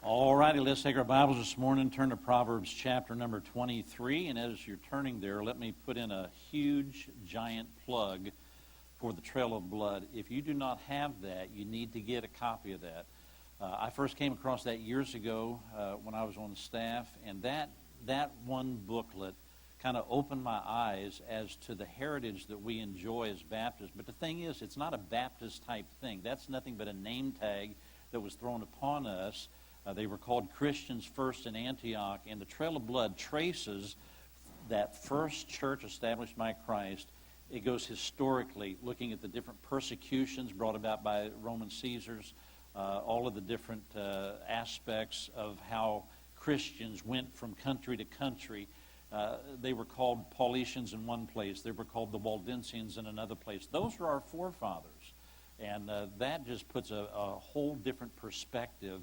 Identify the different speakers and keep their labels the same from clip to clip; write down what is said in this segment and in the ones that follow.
Speaker 1: All righty, let's take our Bibles this morning and turn to Proverbs chapter number 23. And as you're turning there, let me put in a huge, giant plug for the Trail of Blood. If you do not have that, you need to get a copy of that. I first came across that years ago when I was on staff, and that one booklet kind of opened my eyes as to the heritage that we enjoy as Baptists. But the thing is, it's not a Baptist-type thing. That's nothing but a name tag that was thrown upon us. They were called Christians first in Antioch, and the Trail of Blood traces that first church established by Christ. It goes historically, looking at the different persecutions brought about by Roman Caesars, all of the different aspects of how Christians went from country to country. They were called Paulicians in one place. They were called the Waldensians in another place. Those were our forefathers, and that just puts a whole different perspective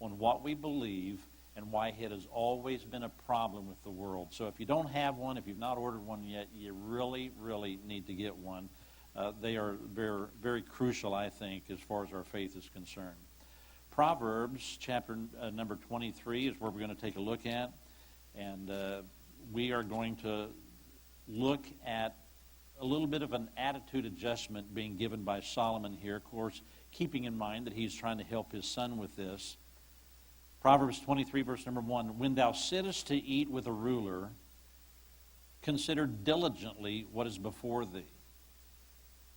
Speaker 1: on what we believe and why it has always been a problem with the world. So if you don't have one, if you've not ordered one yet, you really, really need to get one. They are very, very crucial, I think, as far as our faith is concerned. Proverbs chapter number 23 is where we're going to take a look at. And we are going to look at a little bit of an attitude adjustment being given by Solomon here, of course, keeping in mind that he's trying to help his son with this. Proverbs 23, verse number 1, when thou sittest to eat with a ruler, consider diligently what is before thee,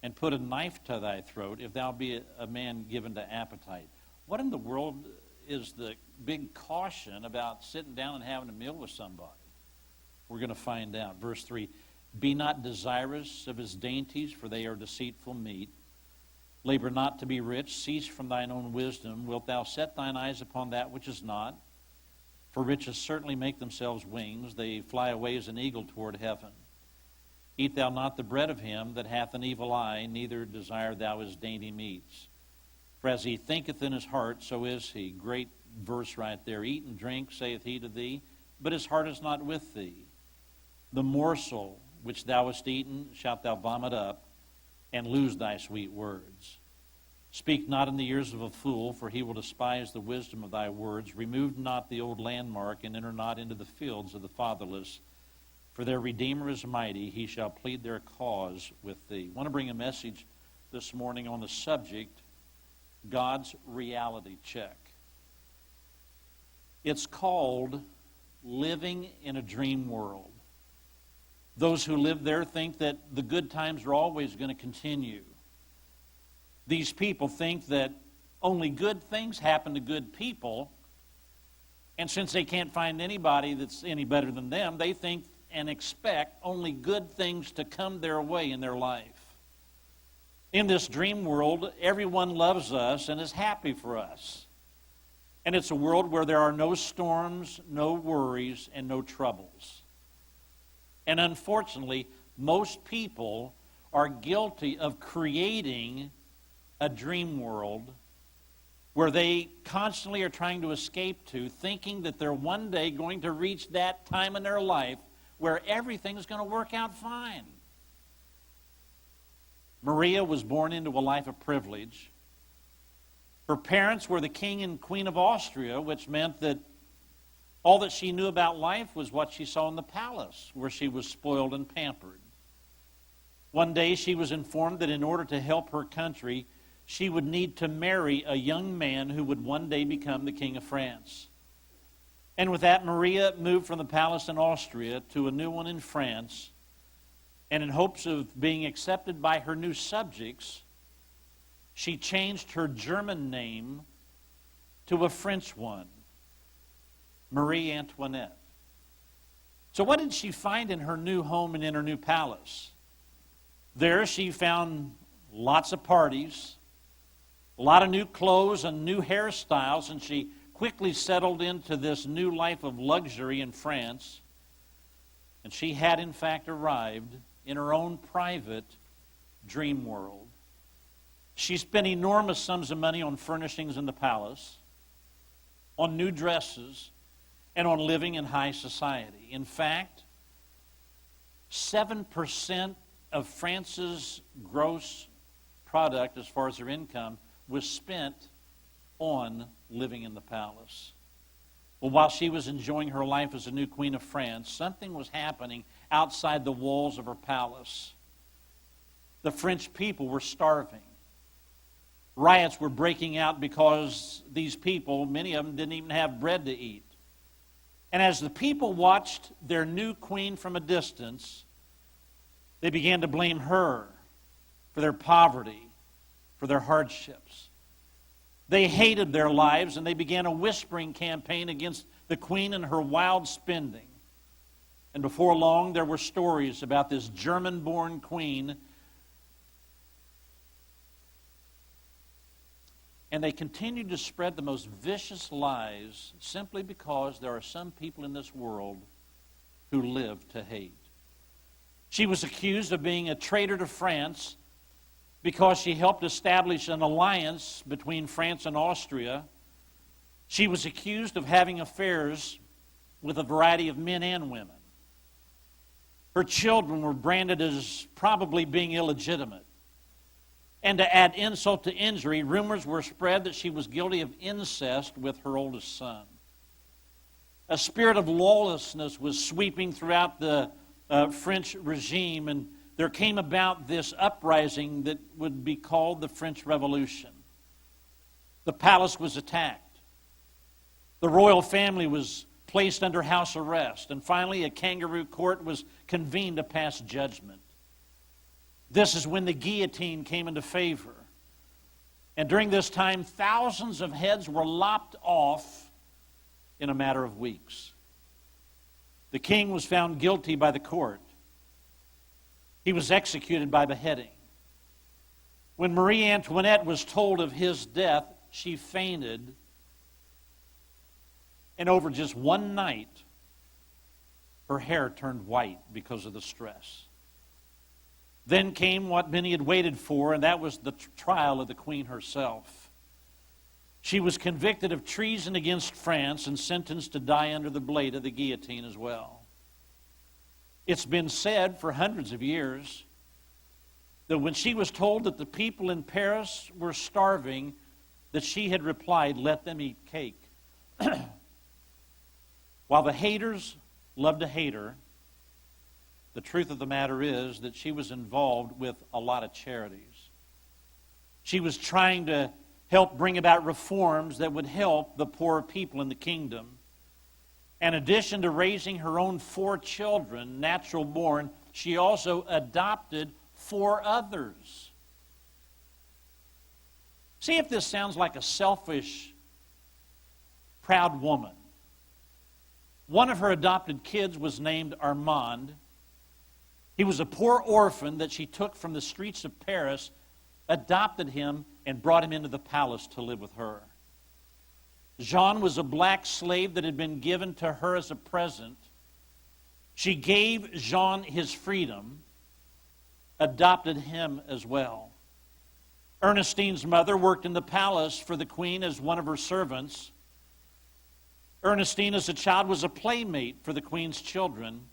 Speaker 1: and put a knife to thy throat, if thou be a man given to appetite. What in the world is the big caution about sitting down and having a meal with somebody? We're going to find out. Verse 3, be not desirous of his dainties, for they are deceitful meat. Labor not to be rich, cease from thine own wisdom. Wilt thou set thine eyes upon that which is not? For riches certainly make themselves wings, they fly away as an eagle toward heaven. Eat thou not the bread of him that hath an evil eye, neither desire thou his dainty meats. For as he thinketh in his heart, so is he. Great verse right there. Eat and drink, saith he to thee, but his heart is not with thee. The morsel which thou hast eaten shalt thou vomit up, and lose thy sweet words. Speak not in the ears of a fool, for he will despise the wisdom of thy words. Remove not the old landmark, and enter not into the fields of the fatherless. For their Redeemer is mighty, he shall plead their cause with thee. I want to bring a message this morning on the subject, God's reality check. It's called living in a dream world. Those who live there think that the good times are always going to continue. These people think that only good things happen to good people, and since they can't find anybody that's any better than them, they think and expect only good things to come their way in their life. In this dream world, everyone loves us and is happy for us. And it's a world where there are no storms, no worries, and no troubles. And unfortunately, most people are guilty of creating a dream world where they constantly are trying to escape to, thinking that they're one day going to reach that time in their life where everything's going to work out fine. Maria was born into a life of privilege. Her parents were the king and queen of Austria, which meant that all that she knew about life was what she saw in the palace, where she was spoiled and pampered. One day she was informed that in order to help her country, she would need to marry a young man who would one day become the king of France. And with that, Maria moved from the palace in Austria to a new one in France, and in hopes of being accepted by her new subjects, she changed her German name to a French one, Marie Antoinette. So what did she find in her new home and in her new palace? There she found lots of parties, a lot of new clothes and new hairstyles, and she quickly settled into this new life of luxury in France. And she had, in fact, arrived in her own private dream world. She spent enormous sums of money on furnishings in the palace, on new dresses, and on living in high society. In fact, 7% of France's gross product, as far as their income, was spent on living in the palace. Well, while she was enjoying her life as a new queen of France, something was happening outside the walls of her palace. The French people were starving. Riots were breaking out because these people, many of them, didn't even have bread to eat. And as the people watched their new queen from a distance, they began to blame her for their poverty, for their hardships. They hated their lives, and they began a whispering campaign against the queen and her wild spending. And before long, there were stories about this German-born queen. And they continued to spread the most vicious lies simply because there are some people in this world who live to hate. She was accused of being a traitor to France because she helped establish an alliance between France and Austria. She was accused of having affairs with a variety of men and women. Her children were branded as probably being illegitimate. And to add insult to injury, rumors were spread that she was guilty of incest with her oldest son. A spirit of lawlessness was sweeping throughout the French regime, and there came about this uprising that would be called the French Revolution. The palace was attacked. The royal family was placed under house arrest, and finally a kangaroo court was convened to pass judgment. This is when the guillotine came into favor. And during this time, thousands of heads were lopped off in a matter of weeks. The king was found guilty by the court. He was executed by beheading. When Marie Antoinette was told of his death, she fainted. And over just one night, her hair turned white because of the stress. Then came what many had waited for, and that was the trial of the queen herself. She was convicted of treason against France and sentenced to die under the blade of the guillotine as well. It's been said for hundreds of years that when she was told that the people in Paris were starving, that she had replied, "Let them eat cake." While the haters loved to hate her, the truth of the matter is that she was involved with a lot of charities. She was trying to help bring about reforms that would help the poor people in the kingdom. In addition to raising her own 4 children, natural born, she also adopted 4 others. See if this sounds like a selfish, proud woman. One of her adopted kids was named Armand. He was a poor orphan that she took from the streets of Paris, adopted him, and brought him into the palace to live with her. Jean was a black slave that had been given to her as a present. She gave Jean his freedom, adopted him as well. Ernestine's mother worked in the palace for the queen as one of her servants. Ernestine, as a child, was a playmate for the queen's children.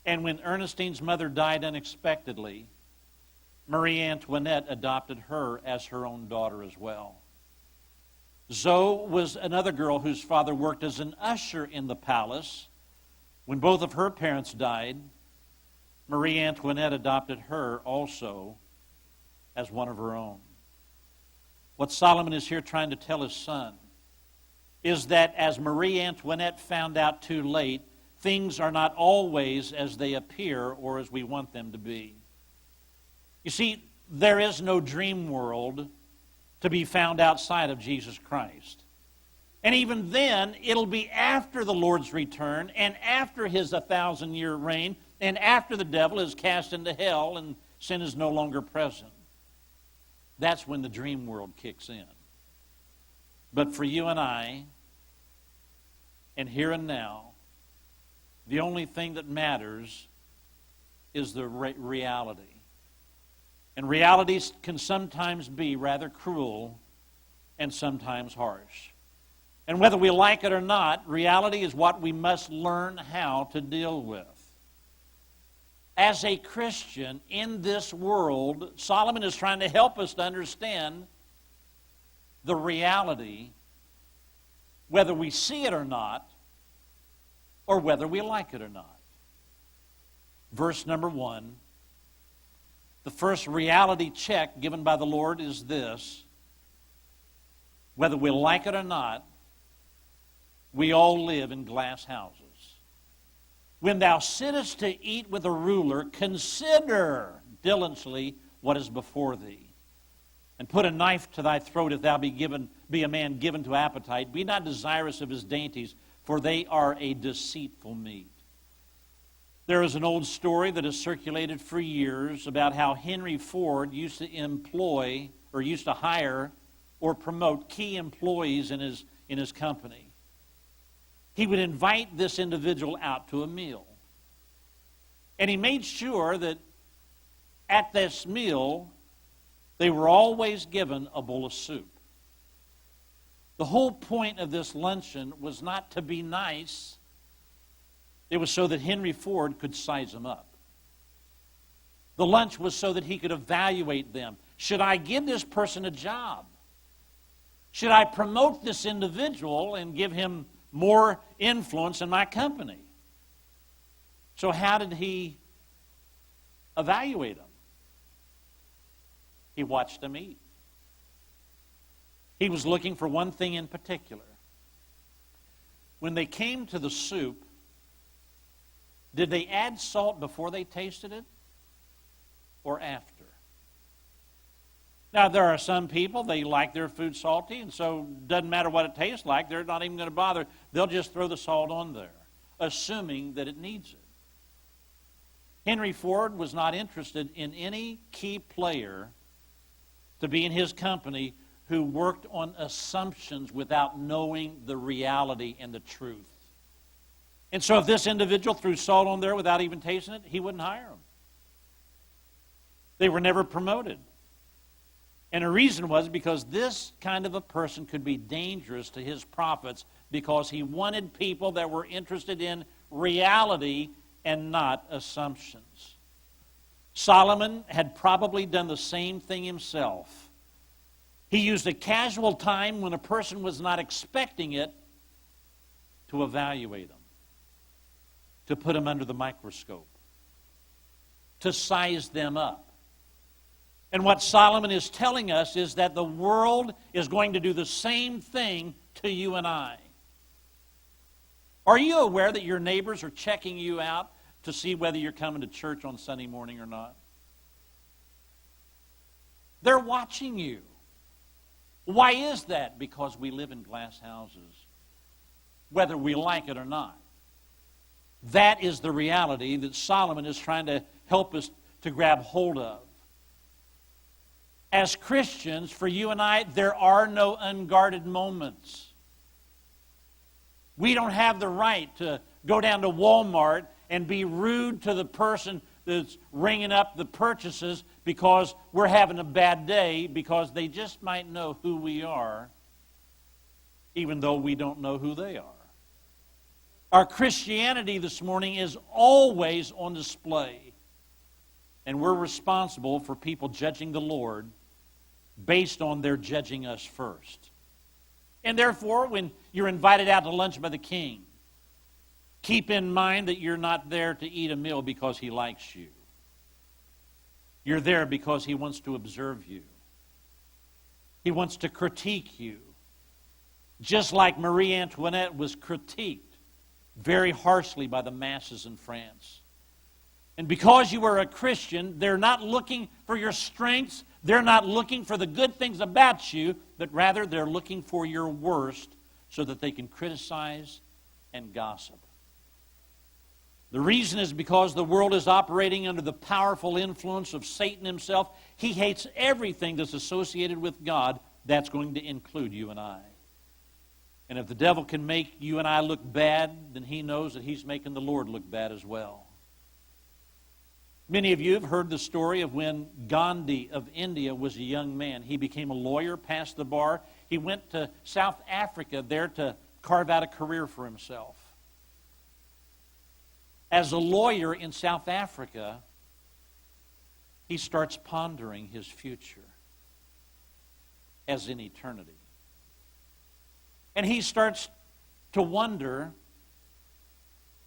Speaker 1: And when Ernestine's mother died unexpectedly, Marie Antoinette adopted her as her own daughter as well. Zoe was another girl whose father worked as an usher in the palace. When both of her parents died, Marie Antoinette adopted her also as one of her own. What Solomon is here trying to tell his son is that as Marie Antoinette found out too late, things are not always as they appear or as we want them to be. You see, there is no dream world to be found outside of Jesus Christ. And even then, it'll be after the Lord's return and after his 1,000-year reign and after the devil is cast into hell and sin is no longer present. That's when the dream world kicks in. But for you and I, and here and now, the only thing that matters is the reality. And realities can sometimes be rather cruel and sometimes harsh. And whether we like it or not, reality is what we must learn how to deal with. As a Christian in this world, Solomon is trying to help us to understand the reality whether we see it or not, or whether we like it or not. Verse number 1, the first reality check given by the Lord is this: whether we like it or not, we all live in glass houses. When thou sittest to eat with a ruler, consider diligently what is before thee, and put a knife to thy throat if thou be a man given to appetite. Be not desirous of his dainties, for they are a deceitful meat. There is an old story that has circulated for years about how Henry Ford used to hire or promote key employees in his company. He would invite this individual out to a meal. And he made sure that at this meal, they were always given a bowl of soup. The whole point of this luncheon was not to be nice. It was so that Henry Ford could size them up. The lunch was so that he could evaluate them. Should I give this person a job? Should I promote this individual and give him more influence in my company? So how did he evaluate them? He watched them eat. He was looking for one thing in particular. When they came to the soup, did they add salt before they tasted it or after? Now, there are some people, they like their food salty, and so it doesn't matter what it tastes like. They're not even going to bother. They'll just throw the salt on there, assuming that it needs it. Henry Ford was not interested in any key player to be in his company who worked on assumptions without knowing the reality and the truth. And so if this individual threw salt on there without even tasting it, he wouldn't hire them. They were never promoted. And the reason was because this kind of a person could be dangerous to his profits because he wanted people that were interested in reality and not assumptions. Solomon had probably done the same thing himself. He used a casual time when a person was not expecting it to evaluate them, to put them under the microscope, to size them up. And what Solomon is telling us is that the world is going to do the same thing to you and I. Are you aware that your neighbors are checking you out to see whether you're coming to church on Sunday morning or not? They're watching you. Why is that? Because we live in glass houses, whether we like it or not. That is the reality that Solomon is trying to help us to grab hold of. As Christians, for you and I, there are no unguarded moments. We don't have the right to go down to Walmart and be rude to the person that's ringing up the purchases because we're having a bad day, because they just might know who we are, even though we don't know who they are. Our Christianity this morning is always on display, and we're responsible for people judging the Lord based on their judging us first. And therefore, when you're invited out to lunch by the king, keep in mind that you're not there to eat a meal because he likes you. You're there because he wants to observe you. He wants to critique you. Just like Marie Antoinette was critiqued very harshly by the masses in France. And because you are a Christian, they're not looking for your strengths. They're not looking for the good things about you, but rather they're looking for your worst so that they can criticize and gossip. The reason is because the world is operating under the powerful influence of Satan himself. He hates everything that's associated with God. That's going to include you and I. And if the devil can make you and I look bad, then he knows that he's making the Lord look bad as well. Many of you have heard the story of when Gandhi of India was a young man. He became a lawyer, passed the bar. He went to South Africa there to carve out a career for himself. As a lawyer in South Africa, he starts pondering his future as in eternity. And he starts to wonder,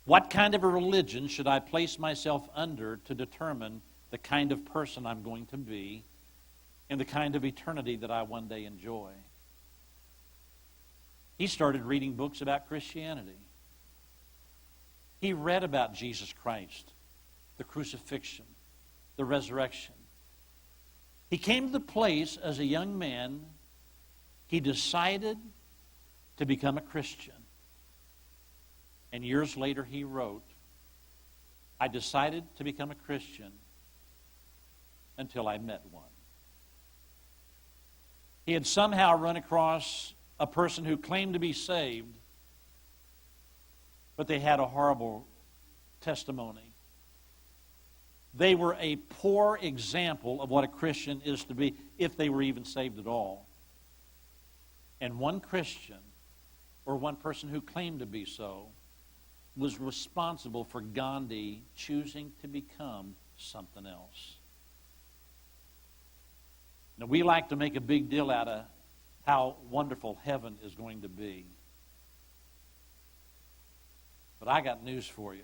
Speaker 1: what kind of a religion should I place myself under to determine the kind of person I'm going to be and the kind of eternity that I one day enjoy? He started reading books about Christianity. He read about Jesus Christ, the crucifixion, the resurrection. He came to the place as a young man, he decided to become a Christian. And years later he wrote, I decided to become a Christian until I met one. He had somehow run across a person who claimed to be saved, but they had a horrible testimony. They were a poor example of what a Christian is to be, if they were even saved at all. And one Christian, or one person who claimed to be so, was responsible for Gandhi choosing to become something else. Now, we like to make a big deal out of how wonderful heaven is going to be. But I got news for you.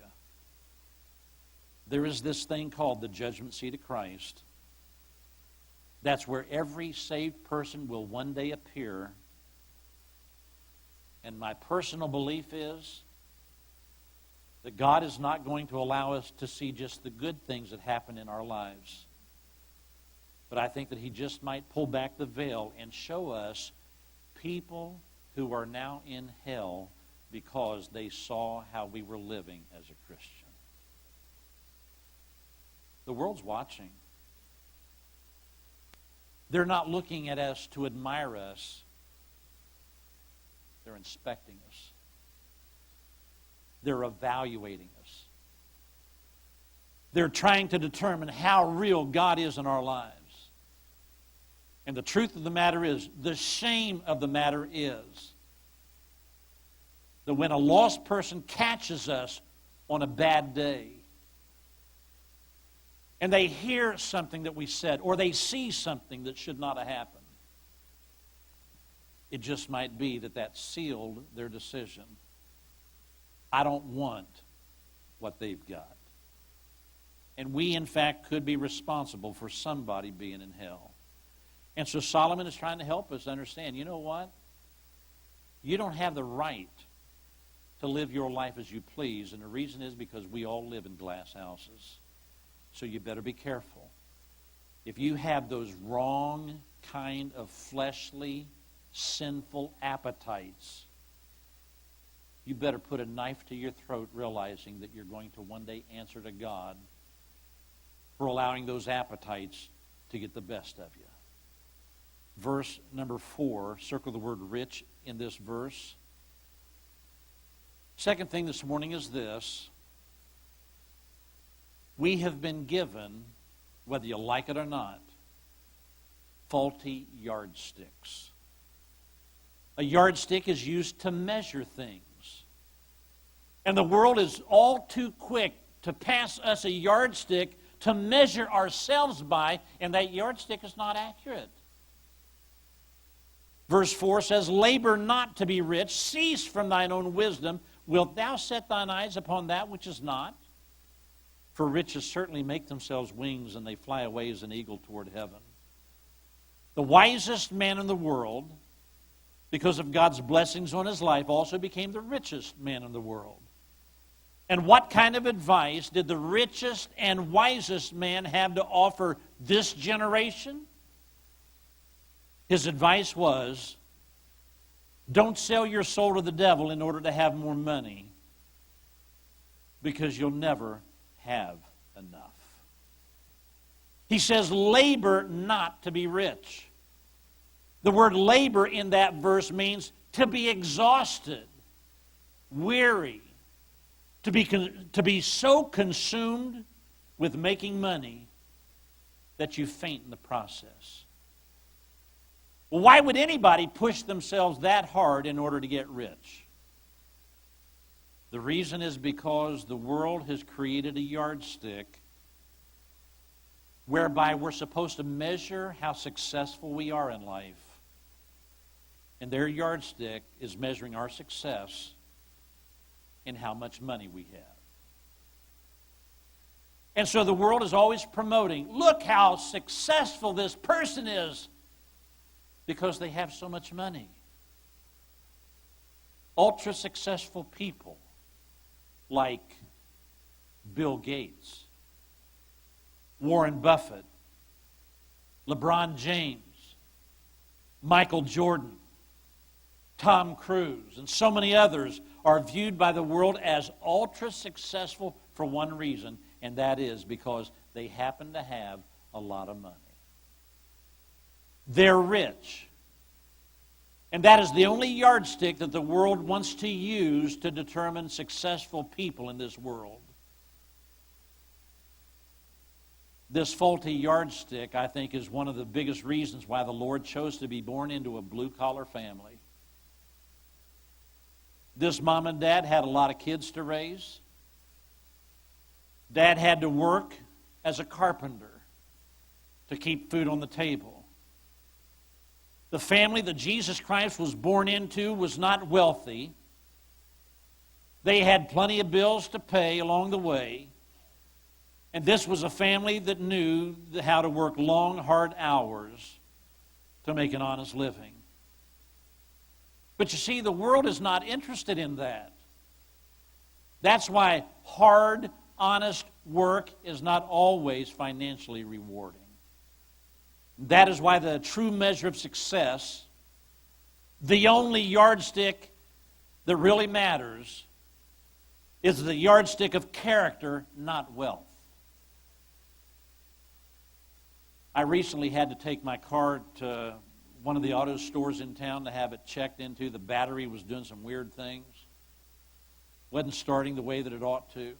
Speaker 1: There is this thing called the judgment seat of Christ. That's where every saved person will one day appear. And my personal belief is that God is not going to allow us to see just the good things that happen in our lives. But I think that He just might pull back the veil and show us people who are now in hell because they saw how we were living as a Christian. The world's watching. They're not looking at us to admire us. They're inspecting us. They're evaluating us. They're trying to determine how real God is in our lives. And the truth of the matter is, the shame of the matter is, that when a lost person catches us on a bad day, and they hear something that we said, or they see something that should not have happened, it just might be that that sealed their decision. I don't want what they've got. And we, in fact, could be responsible for somebody being in hell. And so Solomon is trying to help us understand, you know what? You don't have the right to live your life as you please. And the reason is because we all live in glass houses. So you better be careful. If you have those wrong kind of fleshly, sinful appetites, you better put a knife to your throat, realizing that you're going to one day answer to God for allowing those appetites to get the best of you. Verse number 4, circle the word rich in this verse. Second thing this morning is this. We have been given, whether you like it or not, faulty yardsticks. A yardstick is used to measure things. And the world is all too quick to pass us a yardstick to measure ourselves by, and that yardstick is not accurate. Verse 4 says, labor not to be rich, cease from thine own wisdom. Wilt thou set thine eyes upon that which is not? For riches certainly make themselves wings, and they fly away as an eagle toward heaven. The wisest man in the world, because of God's blessings on his life, also became the richest man in the world. And what kind of advice did the richest and wisest man have to offer this generation? His advice was, don't sell your soul to the devil in order to have more money, because you'll never have enough. He says, labor not to be rich. The word labor in that verse means to be exhausted, weary, to be so consumed with making money that you faint in the process. Well, why would anybody push themselves that hard in order to get rich? The reason is because the world has created a yardstick whereby we're supposed to measure how successful we are in life. And their yardstick is measuring our success in how much money we have. And so the world is always promoting, look how successful this person is because they have so much money. Ultra successful people like Bill Gates, Warren Buffett, LeBron James, Michael Jordan, Tom Cruise, and so many others are viewed by the world as ultra successful for one reason, and that is because they happen to have a lot of money. They're rich. And that is the only yardstick that the world wants to use to determine successful people in this world. This faulty yardstick, I think, is one of the biggest reasons why the Lord chose to be born into a blue-collar family. This mom and dad had a lot of kids to raise. Dad had to work as a carpenter to keep food on the table. The family that Jesus Christ was born into was not wealthy. They had plenty of bills to pay along the way. And this was a family that knew how to work long, hard hours to make an honest living. But you see, the world is not interested in that. That's why hard, honest work is not always financially rewarding. That is why the true measure of success, the only yardstick that really matters, is the yardstick of character, not wealth. I recently had to take my car to one of the auto stores in town to have it checked into. The battery was doing some weird things. Wasn't starting the way that it ought to.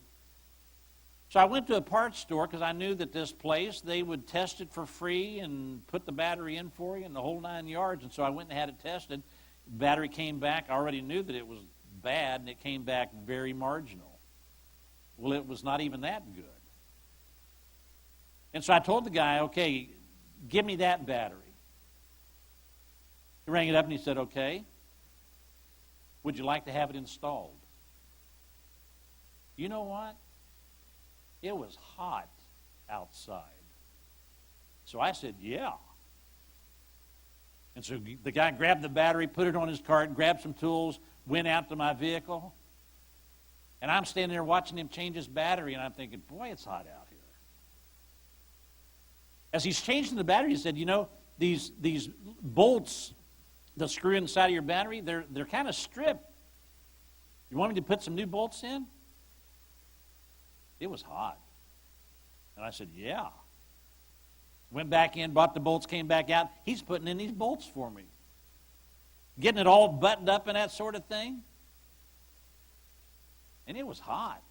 Speaker 1: So I went to a parts store because I knew that this place, they would test it for free and put the battery in for you and the whole 9 yards. And so I went and had it tested. The battery came back. I already knew that it was bad, and it came back very marginal. Well, it was not even that good. And so I told the guy, okay, give me that battery. He rang it up and he said, okay, would you like to have it installed? You know what? It was hot outside. So I said, yeah. And so the guy grabbed the battery, put it on his cart, grabbed some tools, went out to my vehicle. And I'm standing there watching him change his battery, and I'm thinking, boy, it's hot out here. As he's changing the battery, he said, you know, these bolts that screw inside of your battery, they're kind of stripped. You want me to put some new bolts in? It was hot. And I said, yeah. Went back in, bought the bolts, came back out. He's putting in these bolts for me. Getting it all buttoned up and that sort of thing. And it was hot.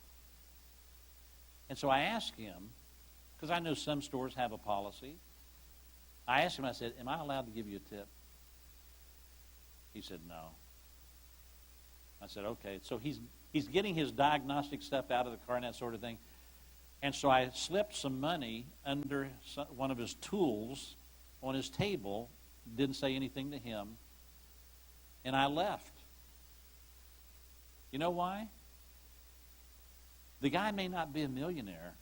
Speaker 1: And so I asked him, because I know some stores have a policy. I asked him, I said, am I allowed to give you a tip? He said, no. I said, okay. So he's getting his diagnostic stuff out of the car and that sort of thing. And so I slipped some money under one of his tools on his table, didn't say anything to him, and I left. You know why? The guy may not be a millionaire,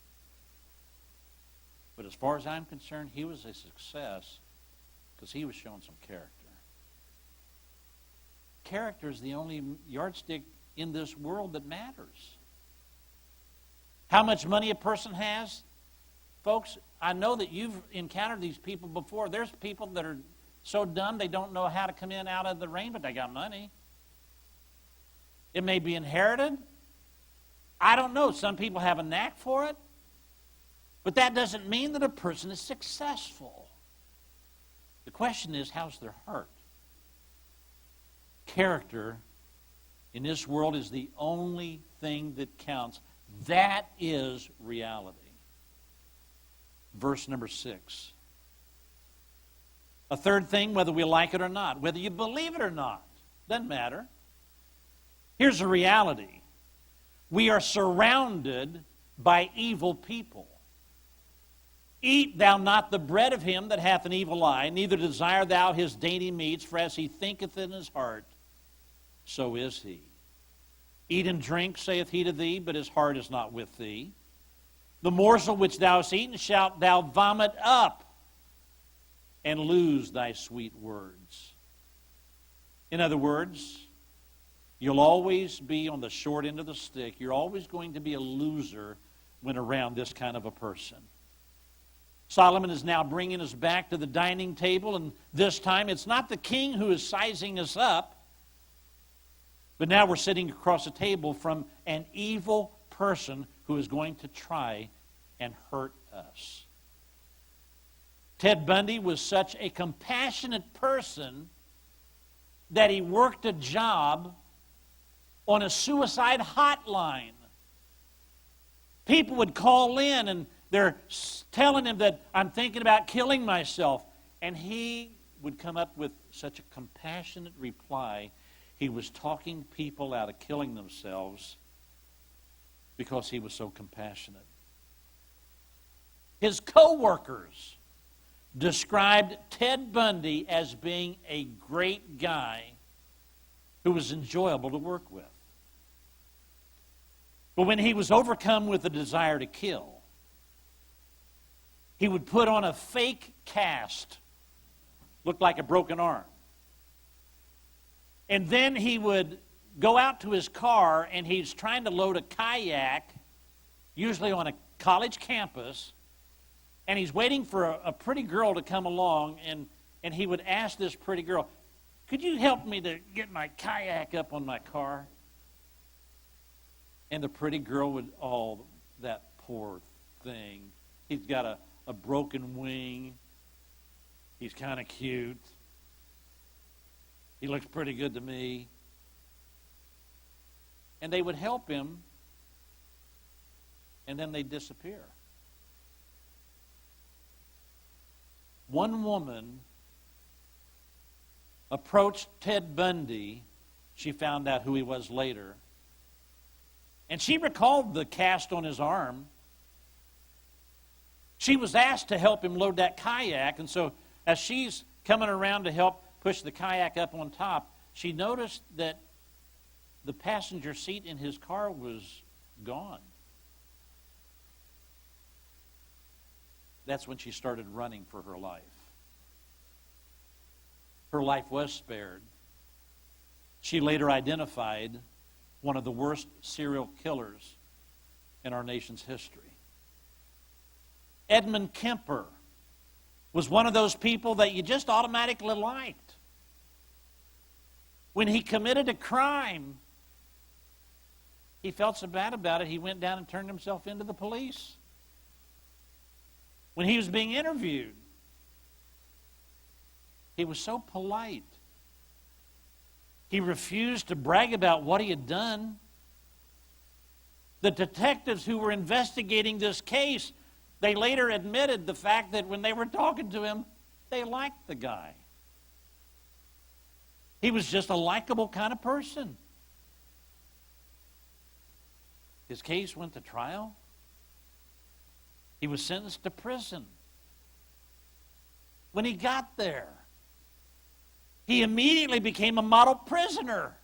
Speaker 1: but as far as I'm concerned, he was a success because he was showing some character. Character is the only yardstick in this world that matters. How much money a person has? Folks, I know that you've encountered these people before. There's people that are so dumb they don't know how to come in out of the rain, but they got money. It may be inherited. I don't know. Some people have a knack for it. But that doesn't mean that a person is successful. The question is, how's their heart? Character in this world is the only thing that counts. That is reality. Verse number 6. A third thing, whether we like it or not, whether you believe it or not, doesn't matter. Here's the reality. We are surrounded by evil people. Eat thou not the bread of him that hath an evil eye, neither desire thou his dainty meats, for as he thinketh in his heart, so is he. Eat and drink, saith he to thee, but his heart is not with thee. The morsel which thou hast eaten shalt thou vomit up, and lose thy sweet words. In other words, you'll always be on the short end of the stick. You're always going to be a loser when around this kind of a person. Solomon is now bringing us back to the dining table, and this time it's not the king who is sizing us up, but now we're sitting across the table from an evil person who is going to try and hurt us. Ted Bundy was such a compassionate person that he worked a job on a suicide hotline. People would call in and they're telling him that I'm thinking about killing myself. And he would come up with such a compassionate reply. He was talking people out of killing themselves because he was so compassionate. His co-workers described Ted Bundy as being a great guy who was enjoyable to work with. But when he was overcome with the desire to kill, he would put on a fake cast, looked like a broken arm. And then he would go out to his car and he's trying to load a kayak, usually on a college campus, and he's waiting for a pretty girl to come along, and he would ask this pretty girl, could you help me to get my kayak up on my car? And the pretty girl would, oh, that poor thing. He's got a broken wing. He's kind of cute. He looks pretty good to me. And they would help him, and then they'd disappear. One woman approached Ted Bundy. She found out who he was later. And she recalled the cast on his arm. She was asked to help him load that kayak, and so as she's coming around to help push the kayak up on top, she noticed that the passenger seat in his car was gone. That's when she started running for her life. Her life was spared. She later identified one of the worst serial killers in our nation's history. Edmund Kemper was one of those people that you just automatically liked. When he committed a crime, he felt so bad about it, he went down and turned himself into the police. When he was being interviewed, he was so polite. He refused to brag about what he had done. The detectives who were investigating this case, they later admitted the fact that when they were talking to him, they liked the guy. He was just a likable kind of person. His case went to trial. He was sentenced to prison. When he got there, he immediately became a model prisoner.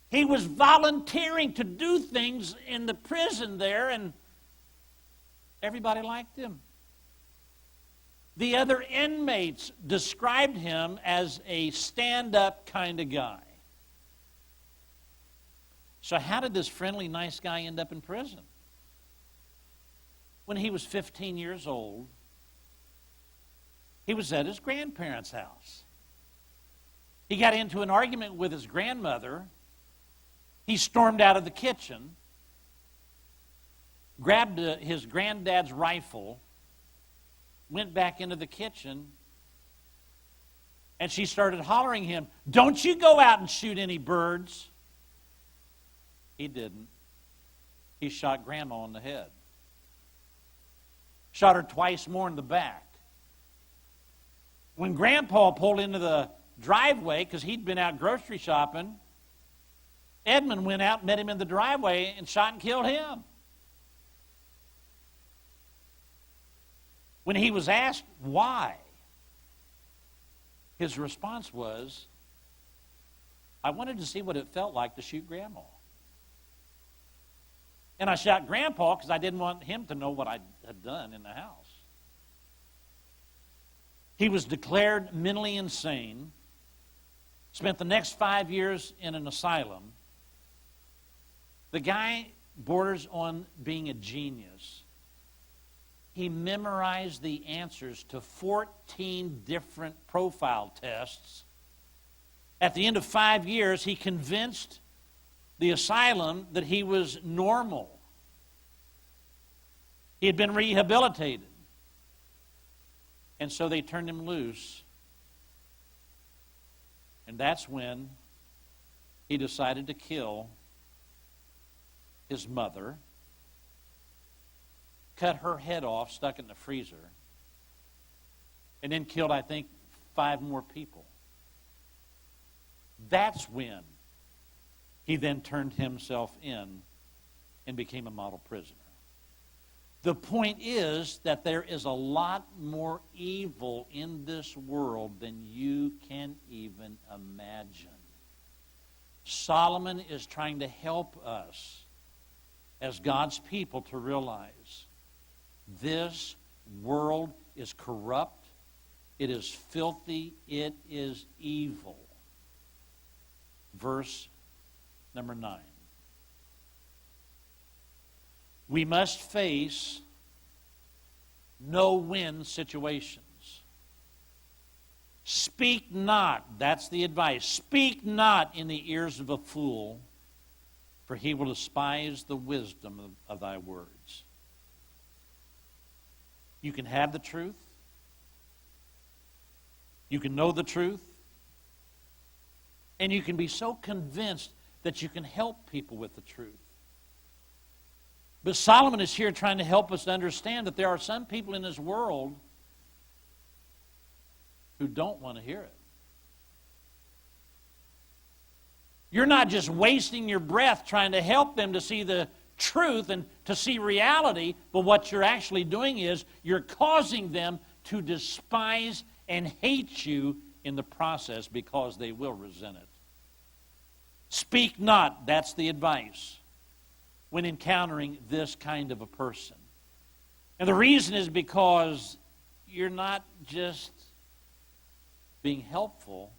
Speaker 1: He was volunteering to do things in the prison there, and everybody liked him. The other inmates described him as a stand-up kind of guy. So how did this friendly, nice guy end up in prison? When he was 15 years old, he was at his grandparents' house. He got into an argument with his grandmother. He stormed out of the kitchen, grabbed his granddad's rifle, went back into the kitchen, and she started hollering him, "Don't you go out and shoot any birds." He didn't. He shot Grandma in the head. Shot her twice more in the back. When Grandpa pulled into the driveway, because he'd been out grocery shopping, Edmund went out and met him in the driveway and shot and killed him. When he was asked why, his response was, "I wanted to see what it felt like to shoot Grandma." And I shot Grandpa because I didn't want him to know what I had done in the house. He was declared mentally insane, spent the next 5 years in an asylum. The guy borders on being a genius. He memorized the answers to 14 different profile tests. At the end of 5 years, he convinced the asylum that he was normal. He had been rehabilitated. And so they turned him loose. And that's when he decided to kill his mother, cut her head off, stuck it in the freezer, and then killed, I think, 5 more people. That's when he then turned himself in and became a model prisoner. The point is that there is a lot more evil in this world than you can even imagine. Solomon is trying to help us as God's people to realize this world is corrupt, it is filthy, it is evil. Verse number 9. We must face no-win situations. Speak not, that's the advice, speak not in the ears of a fool, for he will despise the wisdom of thy words. You can have the truth. You can know the truth. And you can be so convinced that you can help people with the truth. But Solomon is here trying to help us to understand that there are some people in this world who don't want to hear it. You're not just wasting your breath trying to help them to see the truth and to see reality, but what you're actually doing is you're causing them to despise and hate you in the process because they will resent it. Speak not, that's the advice, when encountering this kind of a person. And the reason is because you're not just being helpful,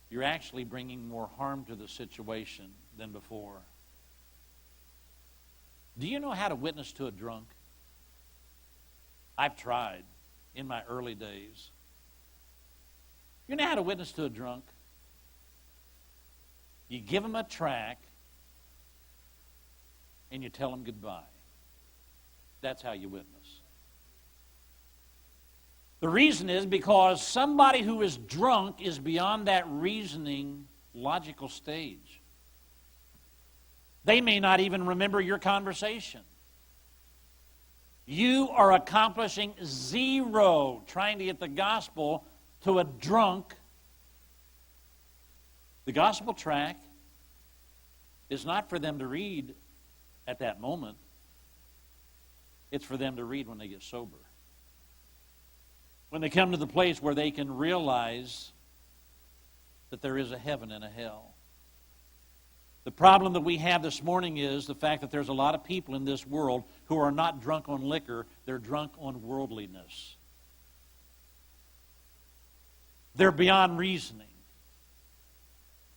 Speaker 1: you're actually bringing more harm to the situation than before. Do you know how to witness to a drunk? I've tried in my early days. You know how to witness to a drunk? You give them a track and you tell them goodbye. That's how you witness. The reason is because somebody who is drunk is beyond that reasoning, logical stage. They may not even remember your conversation. You are accomplishing zero trying to get the gospel to a drunk. The gospel tract is not for them to read at that moment. It's for them to read when they get sober. When they come to the place where they can realize that there is a heaven and a hell. The problem that we have this morning is the fact that there's a lot of people in this world who are not drunk on liquor, they're drunk on worldliness. They're beyond reasoning.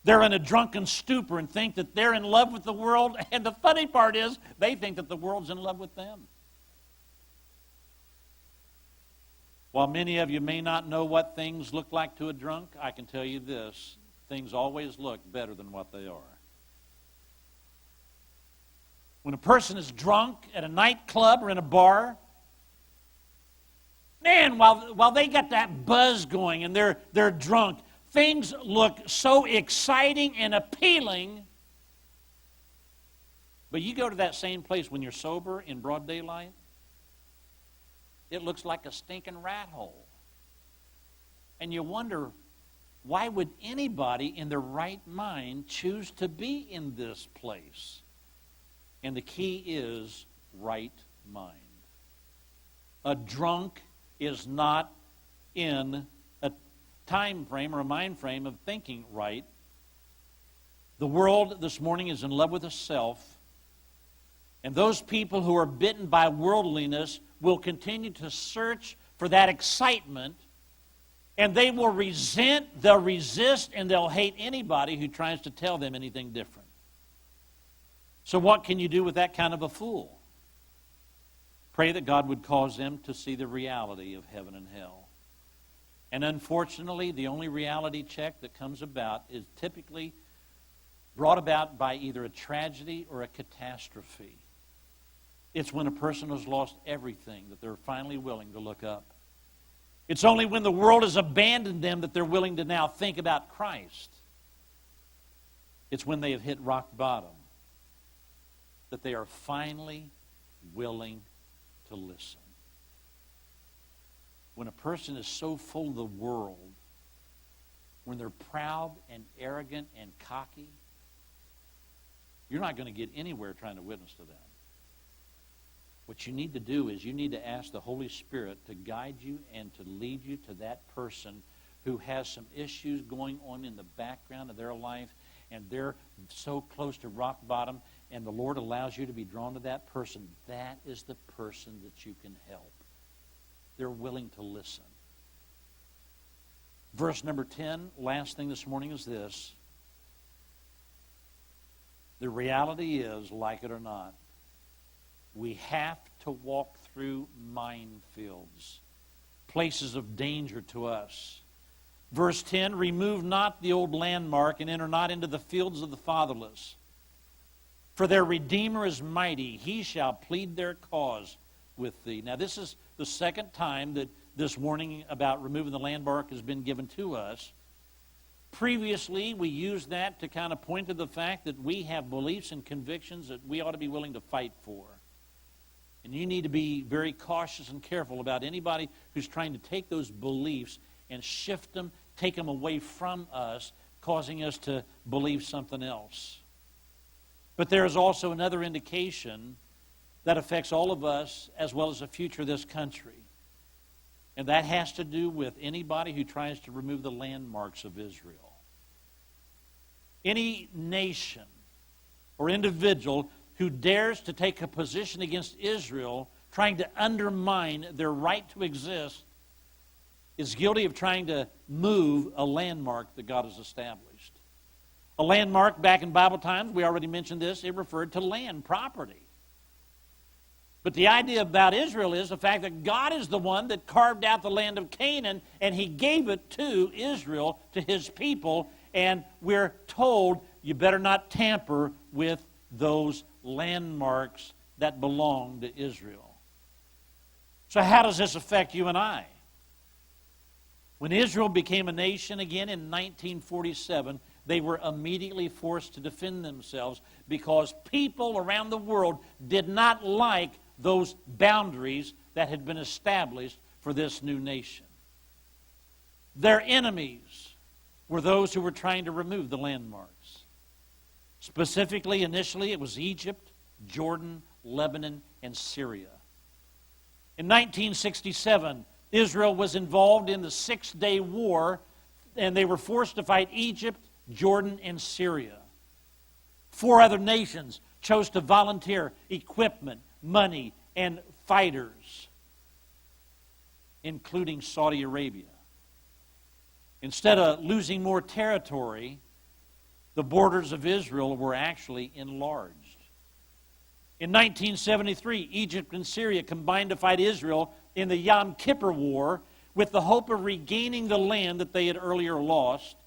Speaker 1: They're in a drunken stupor and think that they're in love with the world, and the funny part is they think that the world's in love with them. While many of you may not know what things look like to a drunk, I can tell you this, things always look better than what they are. When a person is drunk at a nightclub or in a bar, man, while they got that buzz going and they're drunk, things look so exciting and appealing. But you go to that same place when you're sober in broad daylight, it looks like a stinking rat hole. And you wonder, why would anybody in their right mind choose to be in this place? And the key is right mind. A drunk is not in a time frame or a mind frame of thinking right. The world this morning is in love with itself, And those people who are bitten by worldliness will continue to search for that excitement, and they will resent, they'll resist, and they'll hate anybody who tries to tell them anything different. So what can you do with that kind of a fool? Pray that God would cause them to see the reality of heaven and hell. And unfortunately, the only reality check that comes about is typically brought about by either a tragedy or a catastrophe. It's when a person has lost everything that they're finally willing to look up. It's only when the world has abandoned them that they're willing to now think about Christ. It's when they have hit rock bottom that they are finally willing to listen. When a person is so full of the world, when they're proud and arrogant and cocky, you're not going to get anywhere trying to witness to them. What you need to do is you need to ask the Holy Spirit to guide you and to lead you to that person who has some issues going on in the background of their life, and they're so close to rock bottom, and the Lord allows you to be drawn to that person. That is the person that you can help. They're willing to listen. Verse number 10, last thing this morning is this. The reality is, like it or not, we have to walk through minefields, places of danger to us. Verse 10, remove not the old landmark and enter not into the fields of the fatherless. For their Redeemer is mighty. He shall plead their cause with thee. Now, this is the second time that this warning about removing the landmark has been given to us. Previously, we used that to kind of point to the fact that we have beliefs and convictions that we ought to be willing to fight for. And you need to be very cautious and careful about anybody who's trying to take those beliefs and shift them, take them away from us, causing us to believe something else. But there is also another indication that affects all of us as well as the future of this country. And that has to do with anybody who tries to remove the landmarks of Israel. Any nation or individual who dares to take a position against Israel, trying to undermine their right to exist, is guilty of trying to move a landmark that God has established. A landmark, back in Bible times, we already mentioned this, it referred to land, property. But the idea about Israel is the fact that God is the one that carved out the land of Canaan, and He gave it to Israel, to His people, and we're told you better not tamper with those landmarks that belong to Israel. So how does this affect you and I? When Israel became a nation again in 1947, they were immediately forced to defend themselves because people around the world did not like those boundaries that had been established for this new nation. Their enemies were those who were trying to remove the landmarks. Specifically, initially, it was Egypt, Jordan, Lebanon, and Syria. In 1967, Israel was involved in the Six-Day War, and they were forced to fight Egypt, Jordan, and Syria. 4 other nations chose to volunteer equipment, money, and fighters, including Saudi Arabia. Instead of losing more territory, the borders of Israel were actually enlarged. In 1973, Egypt and Syria combined to fight Israel in the Yom Kippur War with the hope of regaining the land that they had earlier lost.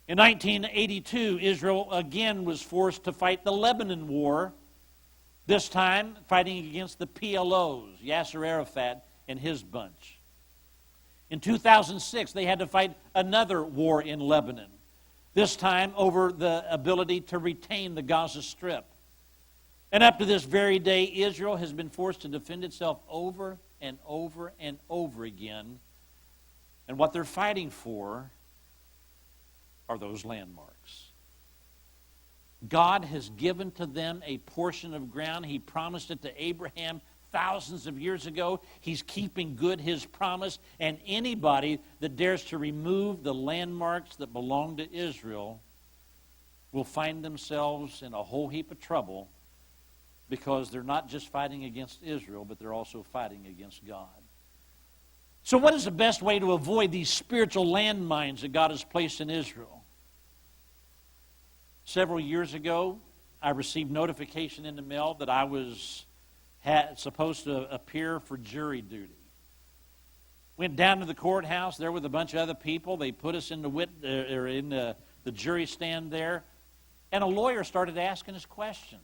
Speaker 1: In 1982, Israel again was forced to fight the Lebanon War, this time fighting against the PLOs, Yasser Arafat and his bunch. In 2006, they had to fight another war in Lebanon, this time over the ability to retain the Gaza Strip. And up to this very day, Israel has been forced to defend itself over and over and over again. And what they're fighting for are those landmarks. God has given to them a portion of ground. He promised it to Abraham thousands of years ago. He's keeping good His promise. And anybody that dares to remove the landmarks that belong to Israel will find themselves in a whole heap of trouble because they're not just fighting against Israel, but they're also fighting against God. So what is the best way to avoid these spiritual landmines that God has placed in Israel? Several years ago, I received notification in the mail that I was supposed to appear for jury duty. Went down to the courthouse there with a bunch of other people. They put us in the jury stand there, and a lawyer started asking us questions.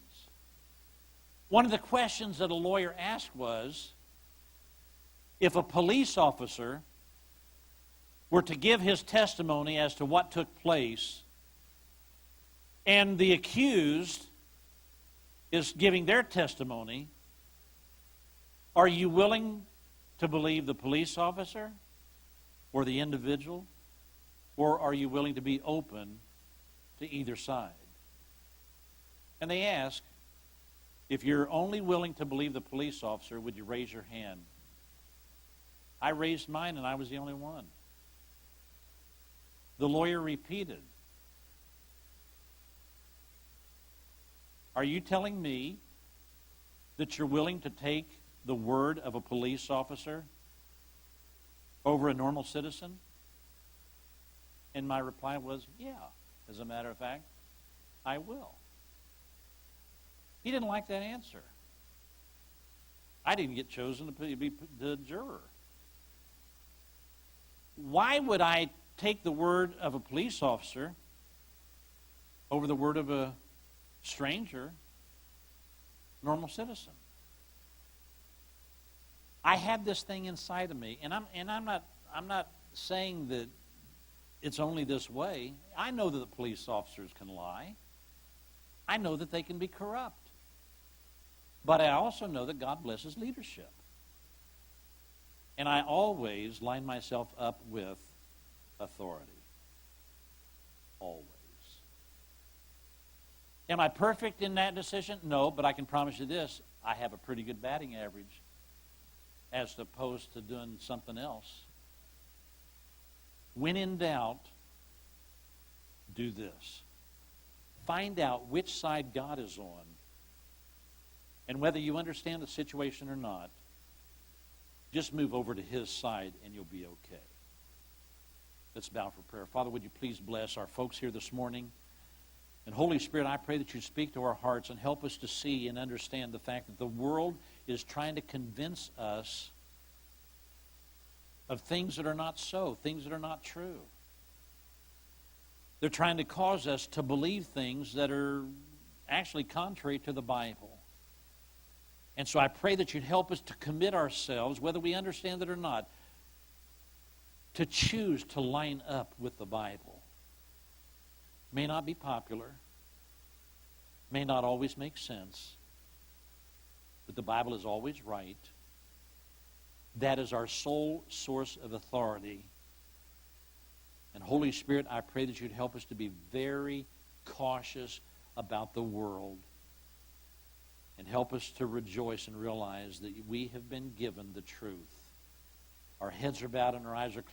Speaker 1: One of the questions that a lawyer asked was, if a police officer were to give his testimony as to what took place, and the accused is giving their testimony, are you willing to believe the police officer or the individual, or are you willing to be open to either side? And they ask, if you're only willing to believe the police officer, would you raise your hand? I raised mine, and I was the only one. The lawyer repeated, are you telling me that you're willing to take the word of a police officer over a normal citizen? And my reply was, yeah, as a matter of fact, I will. He didn't like that answer. I didn't get chosen to be the juror. Why would I take the word of a police officer over the word of a stranger, normal citizen? I had this thing inside of me, and I'm not saying that it's only this way. I know that the police officers can lie. I know that they can be corrupt. But I also know that God blesses leadership. And I always line myself up with authority. Always. Am I perfect in that decision? No, but I can promise you this. I have a pretty good batting average as opposed to doing something else. When in doubt, do this. Find out which side God is on, and whether you understand the situation or not, just move over to his side and you'll be okay. Let's bow for prayer. Father, would you please bless our folks here this morning? And Holy Spirit, I pray that you speak to our hearts and help us to see and understand the fact that the world is trying to convince us of things that are not so, things that are not true. They're trying to cause us to believe things that are actually contrary to the Bible. And so I pray that you'd help us to commit ourselves, whether we understand it or not, to choose to line up with the Bible. May not be popular, may not always make sense, but the Bible is always right. That is our sole source of authority. And Holy Spirit, I pray that you'd help us to be very cautious about the world, and help us to rejoice and realize that we have been given the truth. Our heads are bowed and our eyes are closed.